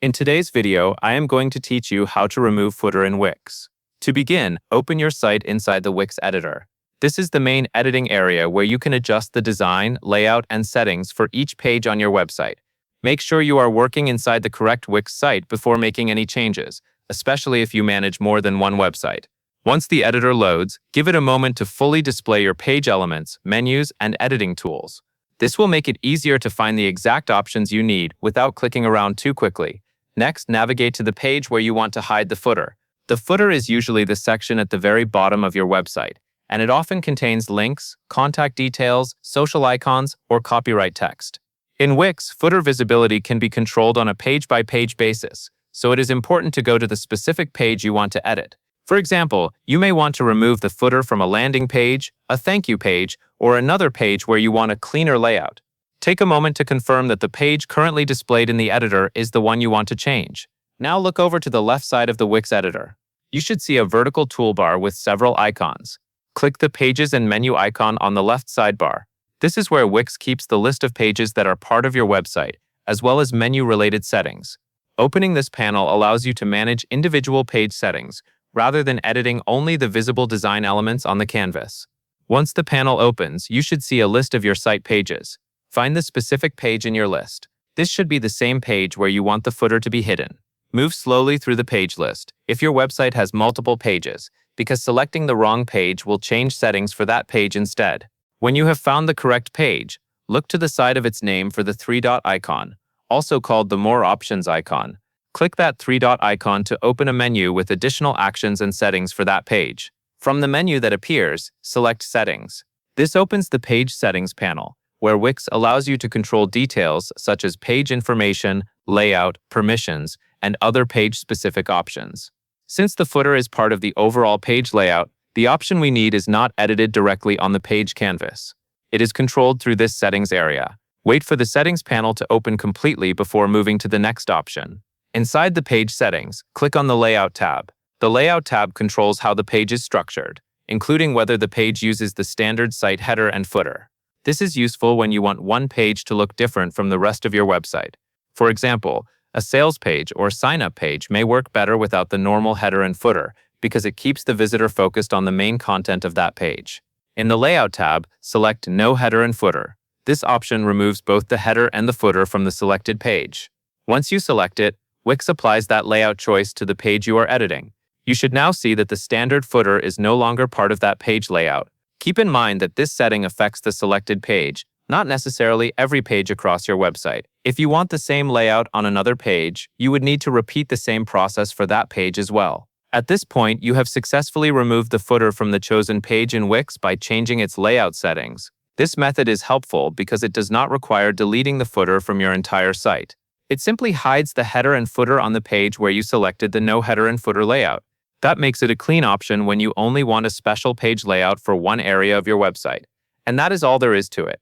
In today's video, I am going to teach you how to remove footer in Wix. To begin, open your site inside the Wix editor. This is the main editing area where you can adjust the design, layout, and settings for each page on your website. Make sure you are working inside the correct Wix site before making any changes, especially if you manage more than one website. Once the editor loads, give it a moment to fully display your page elements, menus, and editing tools. This will make it easier to find the exact options you need without clicking around too quickly. Next, navigate to the page where you want to hide the footer. The footer is usually the section at the very bottom of your website, and it often contains links, contact details, social icons, or copyright text. In Wix, footer visibility can be controlled on a page-by-page basis, so it is important to go to the specific page you want to edit. For example, you may want to remove the footer from a landing page, a thank you page, or another page where you want a cleaner layout. Take a moment to confirm that the page currently displayed in the editor is the one you want to change. Now look over to the left side of the Wix editor. You should see a vertical toolbar with several icons. Click the Pages and Menu icon on the left sidebar. This is where Wix keeps the list of pages that are part of your website, as well as menu-related settings. Opening this panel allows you to manage individual page settings, rather than editing only the visible design elements on the canvas. Once the panel opens, you should see a list of your site pages. Find the specific page in your list. This should be the same page where you want the footer to be hidden. Move slowly through the page list if your website has multiple pages, because selecting the wrong page will change settings for that page instead. When you have found the correct page, look to the side of its name for the three-dot icon, also called the More Options icon. Click that three-dot icon to open a menu with additional actions and settings for that page. From the menu that appears, select Settings. This opens the Page Settings panel, where Wix allows you to control details such as page information, layout, permissions, and other page-specific options. Since the footer is part of the overall page layout, the option we need is not edited directly on the page canvas. It is controlled through this settings area. Wait for the settings panel to open completely before moving to the next option. Inside the page settings, click on the Layout tab. The Layout tab controls how the page is structured, including whether the page uses the standard site header and footer. This is useful when you want one page to look different from the rest of your website. For example, a sales page or sign-up page may work better without the normal header and footer because it keeps the visitor focused on the main content of that page. In the Layout tab, select No Header and Footer. This option removes both the header and the footer from the selected page. Once you select it, Wix applies that layout choice to the page you are editing. You should now see that the standard footer is no longer part of that page layout. Keep in mind that this setting affects the selected page, not necessarily every page across your website. If you want the same layout on another page, you would need to repeat the same process for that page as well. At this point, you have successfully removed the footer from the chosen page in Wix by changing its layout settings. This method is helpful because it does not require deleting the footer from your entire site. It simply hides the header and footer on the page where you selected the No Header and Footer layout. That makes it a clean option when you only want a special page layout for one area of your website. And that is all there is to it.